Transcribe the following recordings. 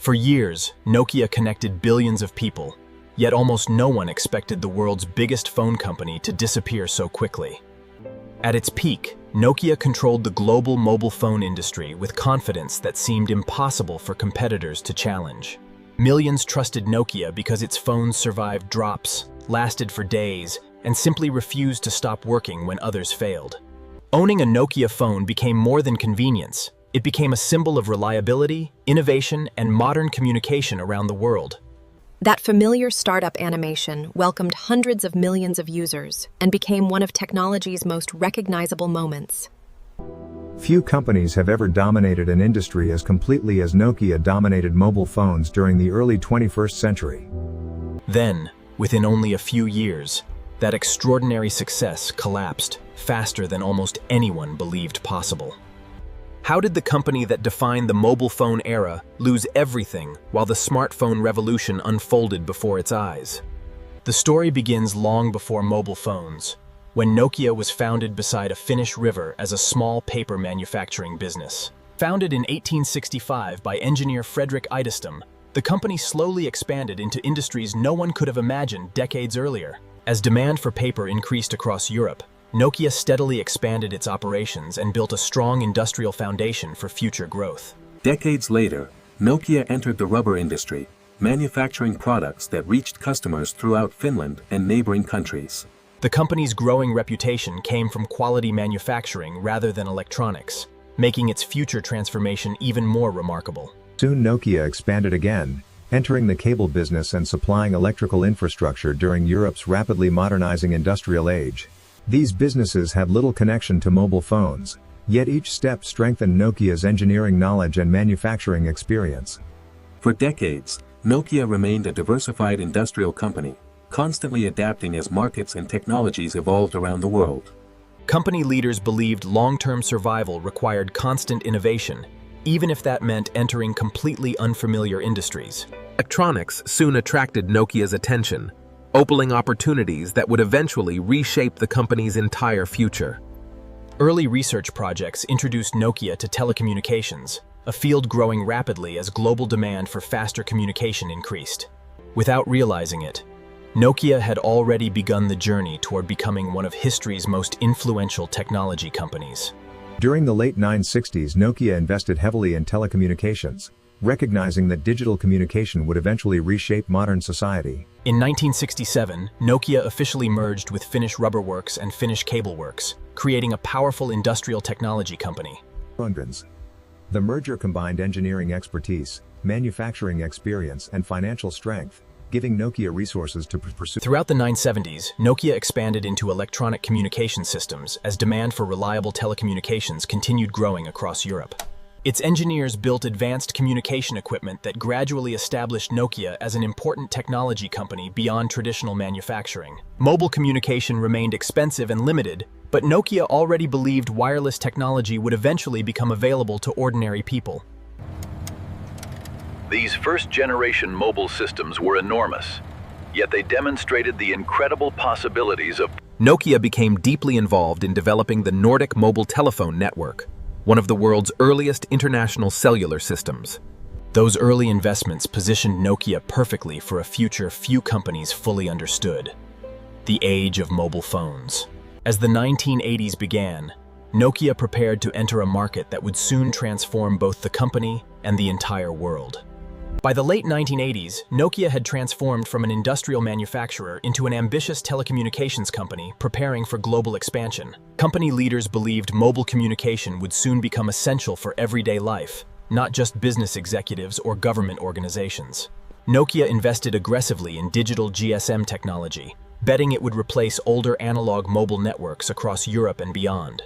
For years, Nokia connected billions of people, yet almost no one expected the world's biggest phone company to disappear so quickly. At its peak, Nokia controlled the global mobile phone industry with confidence that seemed impossible for competitors to challenge. Millions trusted Nokia because its phones survived drops, lasted for days, and simply refused to stop working when others failed. Owning a Nokia phone became more than convenience. It became a symbol of reliability, innovation, and modern communication around the world. That familiar startup animation welcomed hundreds of millions of users and became one of technology's most recognizable moments. Few companies have ever dominated an industry as completely as Nokia dominated mobile phones during the early 21st century. Then, within only a few years, that extraordinary success collapsed faster than almost anyone believed possible. How did the company that defined the mobile phone era lose everything while the smartphone revolution unfolded before its eyes? The story begins long before mobile phones, when Nokia was founded beside a Finnish river as a small paper manufacturing business. Founded in 1865 by engineer Fredrik Idestam, the company slowly expanded into industries no one could have imagined decades earlier. As demand for paper increased across Europe, Nokia steadily expanded its operations and built a strong industrial foundation for future growth. Decades later, Nokia entered the rubber industry, manufacturing products that reached customers throughout Finland and neighboring countries. The company's growing reputation came from quality manufacturing rather than electronics, making its future transformation even more remarkable. Soon Nokia expanded again, entering the cable business and supplying electrical infrastructure during Europe's rapidly modernizing industrial age. These businesses had little connection to mobile phones, yet each step strengthened Nokia's engineering knowledge and manufacturing experience. For decades, Nokia remained a diversified industrial company, constantly adapting as markets and technologies evolved around the world. Company leaders believed long-term survival required constant innovation, even if that meant entering completely unfamiliar industries. Electronics soon attracted Nokia's attention, opening opportunities that would eventually reshape the company's entire future. Early research projects introduced Nokia to telecommunications, a field growing rapidly as global demand for faster communication increased. Without realizing it, Nokia had already begun the journey toward becoming one of history's most influential technology companies. During the late 1960s, Nokia invested heavily in telecommunications, recognizing that digital communication would eventually reshape modern society. In 1967, Nokia officially merged with Finnish Rubber Works and Finnish Cable Works, creating a powerful industrial technology company. The merger combined engineering expertise, manufacturing experience, and financial strength, giving Nokia resources to pursue. Throughout the 1970s, Nokia expanded into electronic communication systems as demand for reliable telecommunications continued growing across Europe. Its engineers built advanced communication equipment that gradually established Nokia as an important technology company beyond traditional manufacturing. Mobile communication remained expensive and limited, but Nokia already believed wireless technology would eventually become available to ordinary people. These first-generation mobile systems were enormous, yet they demonstrated the incredible possibilities of. Nokia became deeply involved in developing the Nordic mobile telephone network, one of the world's earliest international cellular systems. Those early investments positioned Nokia perfectly for a future few companies fully understood: the age of mobile phones. As the 1980s began, Nokia prepared to enter a market that would soon transform both the company and the entire world. By the late 1980s, Nokia had transformed from an industrial manufacturer into an ambitious telecommunications company preparing for global expansion. Company leaders believed mobile communication would soon become essential for everyday life, not just business executives or government organizations. Nokia invested aggressively in digital GSM technology, betting it would replace older analog mobile networks across Europe and beyond.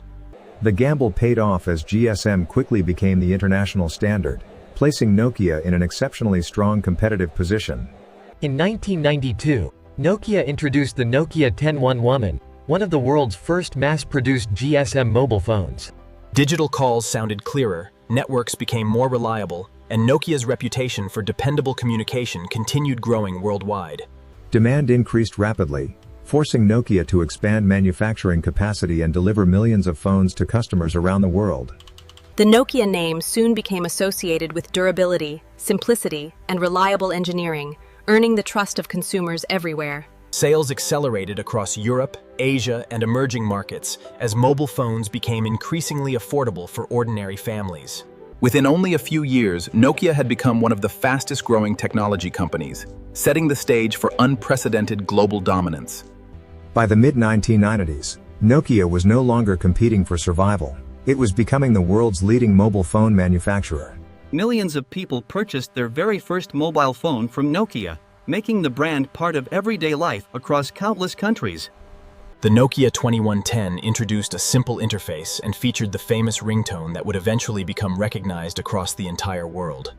The gamble paid off as GSM quickly became the international standard, placing Nokia in an exceptionally strong competitive position. In 1992, Nokia introduced the Nokia 1011, one of the world's first mass-produced GSM mobile phones. Digital calls sounded clearer, networks became more reliable, and Nokia's reputation for dependable communication continued growing worldwide. Demand increased rapidly, forcing Nokia to expand manufacturing capacity and deliver millions of phones to customers around the world. The Nokia name soon became associated with durability, simplicity, and reliable engineering, earning the trust of consumers everywhere. Sales accelerated across Europe, Asia, and emerging markets as mobile phones became increasingly affordable for ordinary families. Within only a few years, Nokia had become one of the fastest-growing technology companies, setting the stage for unprecedented global dominance. By the mid-1990s, Nokia was no longer competing for survival. It was becoming the world's leading mobile phone manufacturer. Millions of people purchased their very first mobile phone from Nokia, making the brand part of everyday life across countless countries. The Nokia 2110 introduced a simple interface and featured the famous ringtone that would eventually become recognized across the entire world.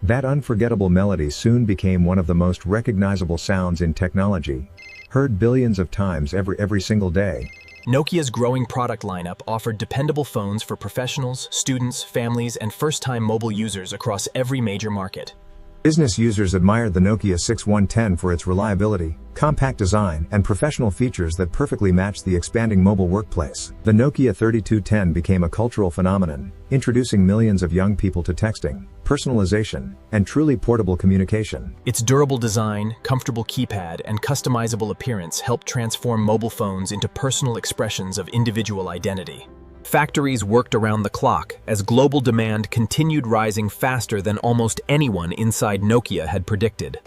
That unforgettable melody soon became one of the most recognizable sounds in technology, heard billions of times every single day. Nokia's growing product lineup offered dependable phones for professionals, students, families, and first-time mobile users across every major market. Business users admired the Nokia 6110 for its reliability, compact design, and professional features that perfectly matched the expanding mobile workplace. The Nokia 3210 became a cultural phenomenon, introducing millions of young people to texting, personalization, and truly portable communication. Its durable design, comfortable keypad, and customizable appearance helped transform mobile phones into personal expressions of individual identity. Factories worked around the clock as global demand continued rising faster than almost anyone inside Nokia had predicted.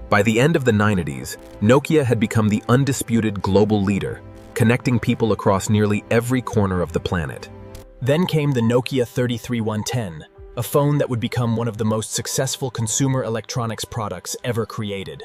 By the end of the 90s, Nokia had become the undisputed global leader, connecting people across nearly every corner of the planet. Then came the Nokia 33110, a phone that would become one of the most successful consumer electronics products ever created.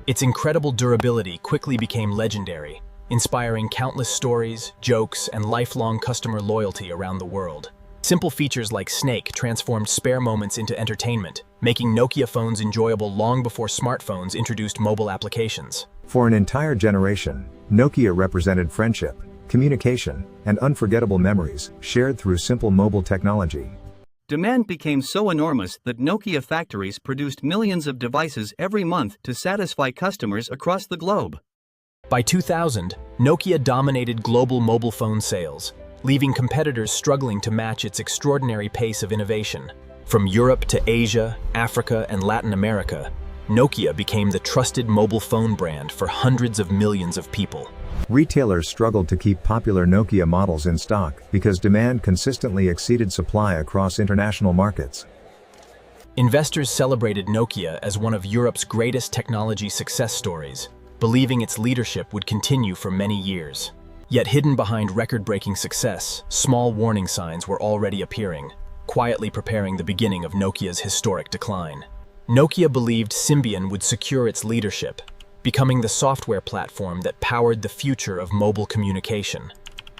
Its incredible durability quickly became legendary, inspiring countless stories, jokes, and lifelong customer loyalty around the world. Simple features like Snake transformed spare moments into entertainment, making Nokia phones enjoyable long before smartphones introduced mobile applications. For an entire generation, Nokia represented friendship, communication, and unforgettable memories shared through simple mobile technology. Demand became so enormous that Nokia factories produced millions of devices every month to satisfy customers across the globe. By 2000, Nokia dominated global mobile phone sales, leaving competitors struggling to match its extraordinary pace of innovation. From Europe to Asia, Africa, and Latin America, Nokia became the trusted mobile phone brand for hundreds of millions of people. Retailers struggled to keep popular Nokia models in stock because demand consistently exceeded supply across international markets. Investors celebrated Nokia as one of Europe's greatest technology success stories, believing its leadership would continue for many years. Yet hidden behind record-breaking success, small warning signs were already appearing, quietly preparing the beginning of Nokia's historic decline. Nokia believed Symbian would secure its leadership, becoming the software platform that powered the future of mobile communication.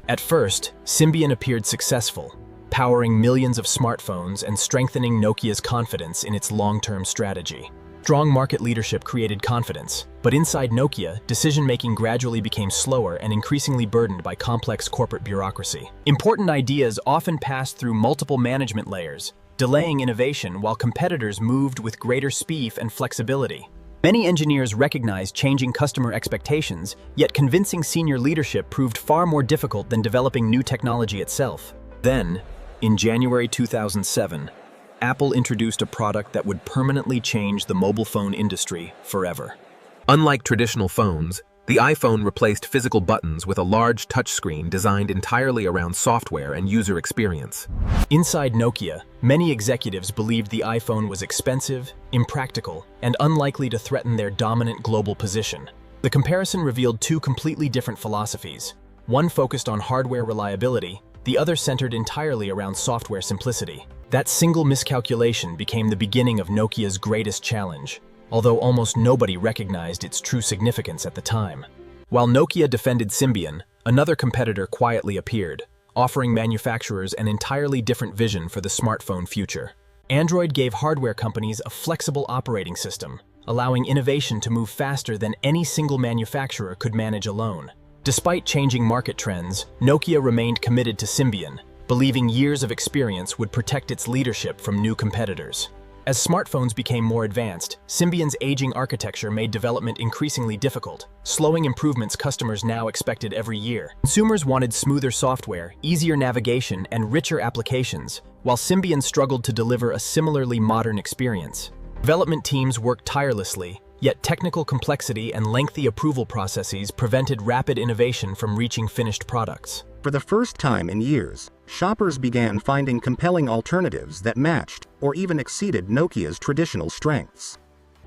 At first, Symbian appeared successful, powering millions of smartphones and strengthening Nokia's confidence in its long-term strategy. Strong market leadership created confidence, but inside Nokia, decision-making gradually became slower and increasingly burdened by complex corporate bureaucracy. Important ideas often passed through multiple management layers, delaying innovation while competitors moved with greater speed and flexibility. Many engineers recognized changing customer expectations, yet convincing senior leadership proved far more difficult than developing new technology itself. Then, in January 2007, Apple introduced a product that would permanently change the mobile phone industry forever. Unlike traditional phones, the iPhone replaced physical buttons with a large touchscreen designed entirely around software and user experience. Inside Nokia, many executives believed the iPhone was expensive, impractical, and unlikely to threaten their dominant global position. The comparison revealed two completely different philosophies. One focused on hardware reliability, the other centered entirely around software simplicity. That single miscalculation became the beginning of Nokia's greatest challenge, although almost nobody recognized its true significance at the time. While Nokia defended Symbian, another competitor quietly appeared, offering manufacturers an entirely different vision for the smartphone future. Android gave hardware companies a flexible operating system, allowing innovation to move faster than any single manufacturer could manage alone. Despite changing market trends, Nokia remained committed to Symbian, believing years of experience would protect its leadership from new competitors. As smartphones became more advanced, Symbion's aging architecture made development increasingly difficult, slowing improvements customers now expected every year. Consumers wanted smoother software, easier navigation, and richer applications, while Symbion struggled to deliver a similarly modern experience. Development teams worked tirelessly, yet technical complexity and lengthy approval processes prevented rapid innovation from reaching finished products. For the first time in years, shoppers began finding compelling alternatives that matched or even exceeded Nokia's traditional strengths.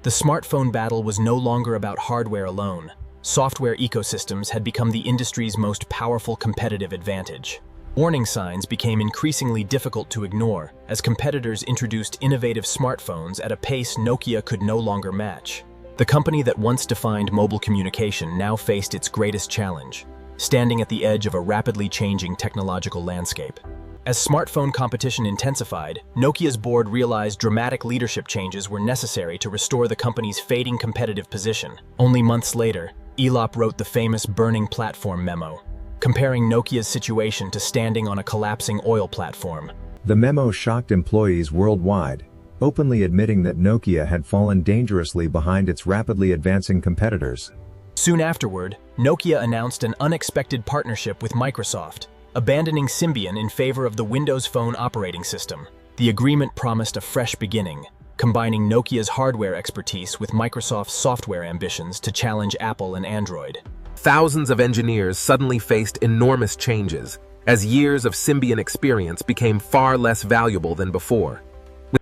The smartphone battle was no longer about hardware alone. Software ecosystems had become the industry's most powerful competitive advantage. Warning signs became increasingly difficult to ignore as competitors introduced innovative smartphones at a pace Nokia could no longer match. The company that once defined mobile communication now faced its greatest challenge, standing at the edge of a rapidly changing technological landscape. As smartphone competition intensified, Nokia's board realized dramatic leadership changes were necessary to restore the company's fading competitive position. Only months later, Elop wrote the famous Burning Platform memo, comparing Nokia's situation to standing on a collapsing oil platform. The memo shocked employees worldwide, openly admitting that Nokia had fallen dangerously behind its rapidly advancing competitors. Soon afterward, Nokia announced an unexpected partnership with Microsoft, abandoning Symbian in favor of the Windows Phone operating system. The agreement promised a fresh beginning, combining Nokia's hardware expertise with Microsoft's software ambitions to challenge Apple and Android. Thousands of engineers suddenly faced enormous changes, as years of Symbian experience became far less valuable than before.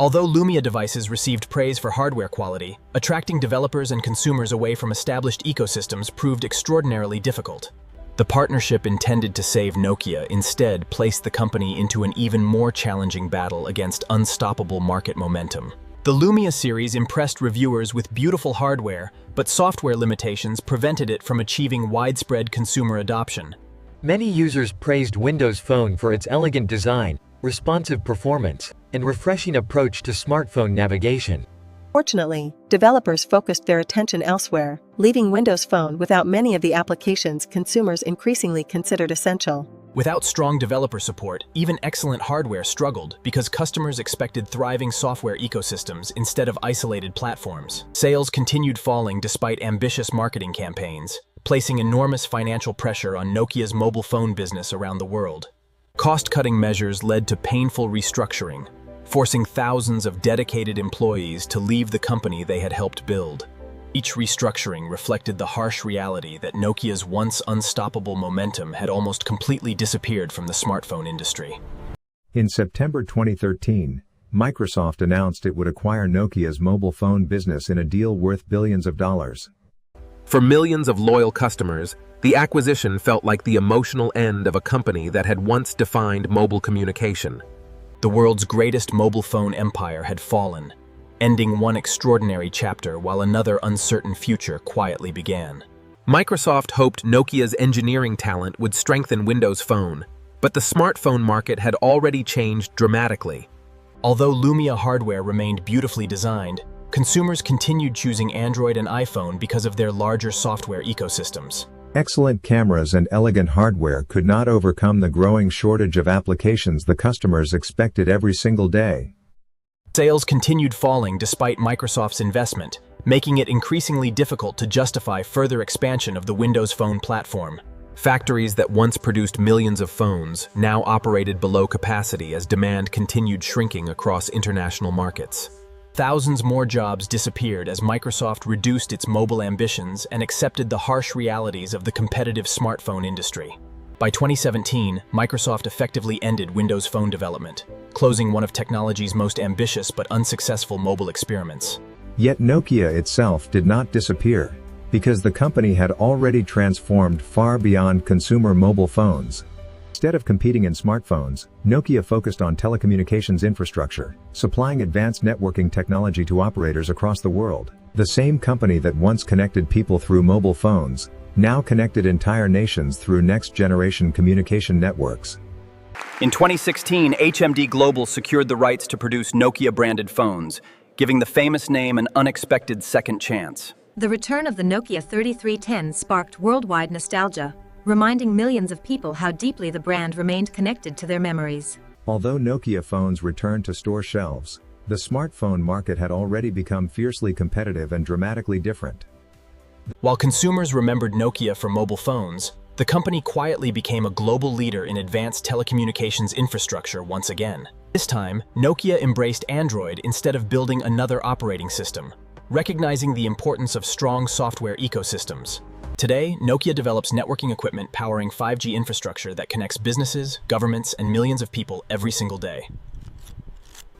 Although Lumia devices received praise for hardware quality, attracting developers and consumers away from established ecosystems proved extraordinarily difficult. The partnership intended to save Nokia instead placed the company into an even more challenging battle against unstoppable market momentum. The Lumia series impressed reviewers with beautiful hardware, but software limitations prevented it from achieving widespread consumer adoption. Many users praised Windows Phone for its elegant design, responsive performance, and refreshing approach to smartphone navigation. Fortunately, developers focused their attention elsewhere, leaving Windows Phone without many of the applications consumers increasingly considered essential. Without strong developer support, even excellent hardware struggled because customers expected thriving software ecosystems instead of isolated platforms. Sales continued falling despite ambitious marketing campaigns, placing enormous financial pressure on Nokia's mobile phone business around the world. Cost-cutting measures led to painful restructuring, forcing thousands of dedicated employees to leave the company they had helped build. Each restructuring reflected the harsh reality that Nokia's once unstoppable momentum had almost completely disappeared from the smartphone industry. In September 2013, Microsoft announced it would acquire Nokia's mobile phone business in a deal worth billions of dollars. For millions of loyal customers, the acquisition felt like the emotional end of a company that had once defined mobile communication. The world's greatest mobile phone empire had fallen, ending one extraordinary chapter while another uncertain future quietly began. Microsoft hoped Nokia's engineering talent would strengthen Windows Phone, but the smartphone market had already changed dramatically. Although Lumia hardware remained beautifully designed, consumers continued choosing Android and iPhone because of their larger software ecosystems. Excellent cameras and elegant hardware could not overcome the growing shortage of applications the customers expected every single day. Sales continued falling despite Microsoft's investment, making it increasingly difficult to justify further expansion of the Windows Phone platform. Factories that once produced millions of phones now operated below capacity as demand continued shrinking across international markets. Thousands more jobs disappeared as Microsoft reduced its mobile ambitions and accepted the harsh realities of the competitive smartphone industry. By 2017, Microsoft effectively ended Windows Phone development, closing one of technology's most ambitious but unsuccessful mobile experiments. Yet Nokia itself did not disappear, because the company had already transformed far beyond consumer mobile phones. Instead of competing in smartphones, Nokia focused on telecommunications infrastructure, supplying advanced networking technology to operators across the world. The same company that once connected people through mobile phones, now connected entire nations through next-generation communication networks. In 2016, HMD Global secured the rights to produce Nokia-branded phones, giving the famous name an unexpected second chance. The return of the Nokia 3310 sparked worldwide nostalgia, reminding millions of people how deeply the brand remained connected to their memories. Although Nokia phones returned to store shelves, The smartphone market had already become fiercely competitive and dramatically different. While consumers remembered Nokia for mobile phones, the company quietly became a global leader in advanced telecommunications infrastructure once again. This time, Nokia embraced Android instead of building another operating system, recognizing the importance of strong software ecosystems. Today, Nokia develops networking equipment powering 5G infrastructure that connects businesses, governments, and millions of people every single day.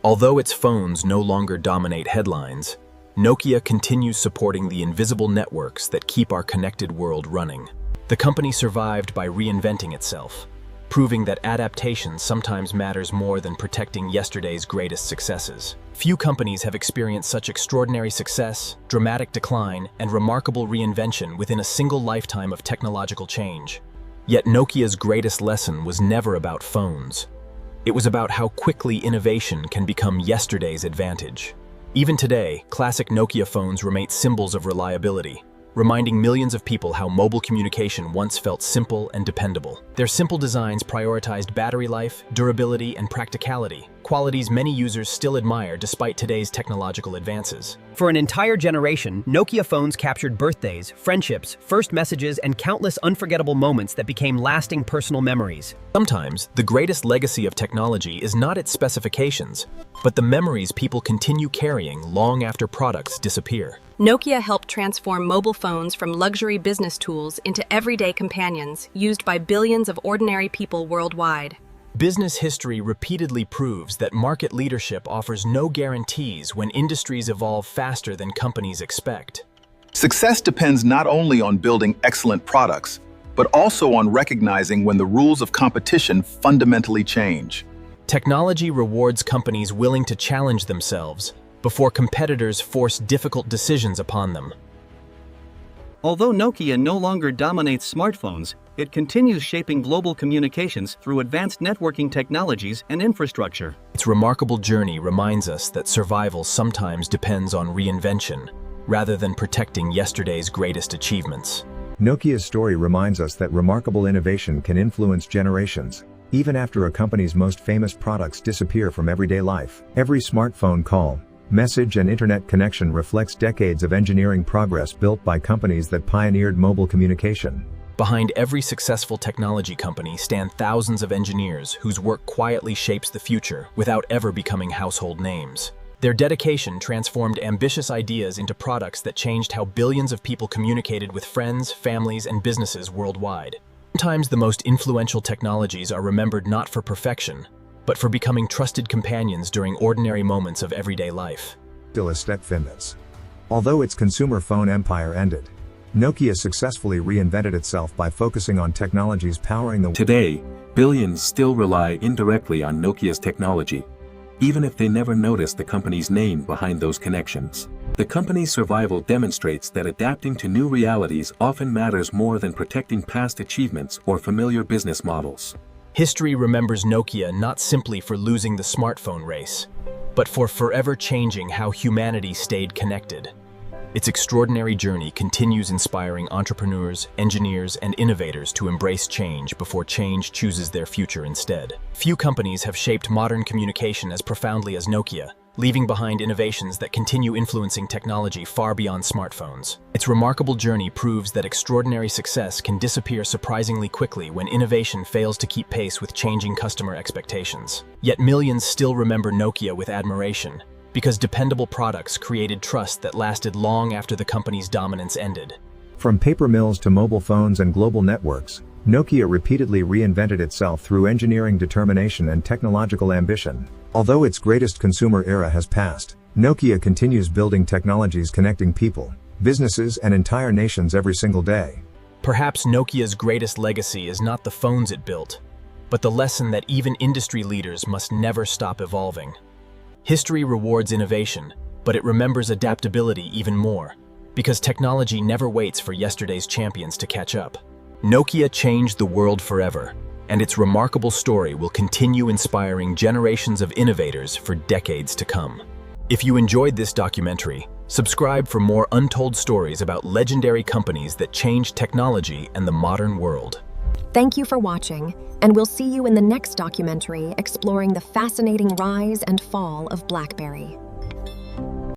Although its phones no longer dominate headlines, Nokia continues supporting the invisible networks that keep our connected world running. The company survived by reinventing itself, proving that adaptation sometimes matters more than protecting yesterday's greatest successes. Few companies have experienced such extraordinary success, dramatic decline, and remarkable reinvention within a single lifetime of technological change. Yet Nokia's greatest lesson was never about phones. It was about how quickly innovation can become yesterday's advantage. Even today, classic Nokia phones remain symbols of reliability, reminding millions of people how mobile communication once felt simple and dependable. Their simple designs prioritized battery life, durability, and practicality, qualities many users still admire despite today's technological advances. For an entire generation, Nokia phones captured birthdays, friendships, first messages, and countless unforgettable moments that became lasting personal memories. Sometimes, the greatest legacy of technology is not its specifications, but the memories people continue carrying long after products disappear. Nokia helped transform mobile phones from luxury business tools into everyday companions used by billions of ordinary people worldwide. Business history repeatedly proves that market leadership offers no guarantees when industries evolve faster than companies expect. Success depends not only on building excellent products, but also on recognizing when the rules of competition fundamentally change. Technology rewards companies willing to challenge themselves before competitors force difficult decisions upon them. Although Nokia no longer dominates smartphones, it continues shaping global communications through advanced networking technologies and infrastructure. Its remarkable journey reminds us that survival sometimes depends on reinvention, rather than protecting yesterday's greatest achievements. Nokia's story reminds us that remarkable innovation can influence generations, even after a company's most famous products disappear from everyday life. Every smartphone call, message, and internet connection reflects decades of engineering progress built by companies that pioneered mobile communication. Behind every successful technology company stand thousands of engineers whose work quietly shapes the future without ever becoming household names. Their dedication transformed ambitious ideas into products that changed how billions of people communicated with friends, families, and businesses worldwide. Sometimes the most influential technologies are remembered not for perfection, but for becoming trusted companions during ordinary moments of everyday life. Still a step fitness. Although its consumer phone empire ended, Nokia successfully reinvented itself by focusing on technologies powering the world. Today, billions still rely indirectly on Nokia's technology, even if they never notice the company's name behind those connections. The company's survival demonstrates that adapting to new realities often matters more than protecting past achievements or familiar business models. History remembers Nokia not simply for losing the smartphone race, but for forever changing how humanity stayed connected. Its extraordinary journey continues inspiring entrepreneurs, engineers, and innovators to embrace change before change chooses their future instead. Few companies have shaped modern communication as profoundly as Nokia, leaving behind innovations that continue influencing technology far beyond smartphones. Its remarkable journey proves that extraordinary success can disappear surprisingly quickly when innovation fails to keep pace with changing customer expectations. Yet millions still remember Nokia with admiration, because dependable products created trust that lasted long after the company's dominance ended. From paper mills to mobile phones and global networks, Nokia repeatedly reinvented itself through engineering determination and technological ambition. Although its greatest consumer era has passed, Nokia continues building technologies connecting people, businesses, and entire nations every single day. Perhaps Nokia's greatest legacy is not the phones it built, but the lesson that even industry leaders must never stop evolving. History rewards innovation, but it remembers adaptability even more, because technology never waits for yesterday's champions to catch up. Nokia changed the world forever, and its remarkable story will continue inspiring generations of innovators for decades to come. If you enjoyed this documentary, subscribe for more untold stories about legendary companies that changed technology and the modern world. Thank you for watching, and we'll see you in the next documentary exploring the fascinating rise and fall of BlackBerry.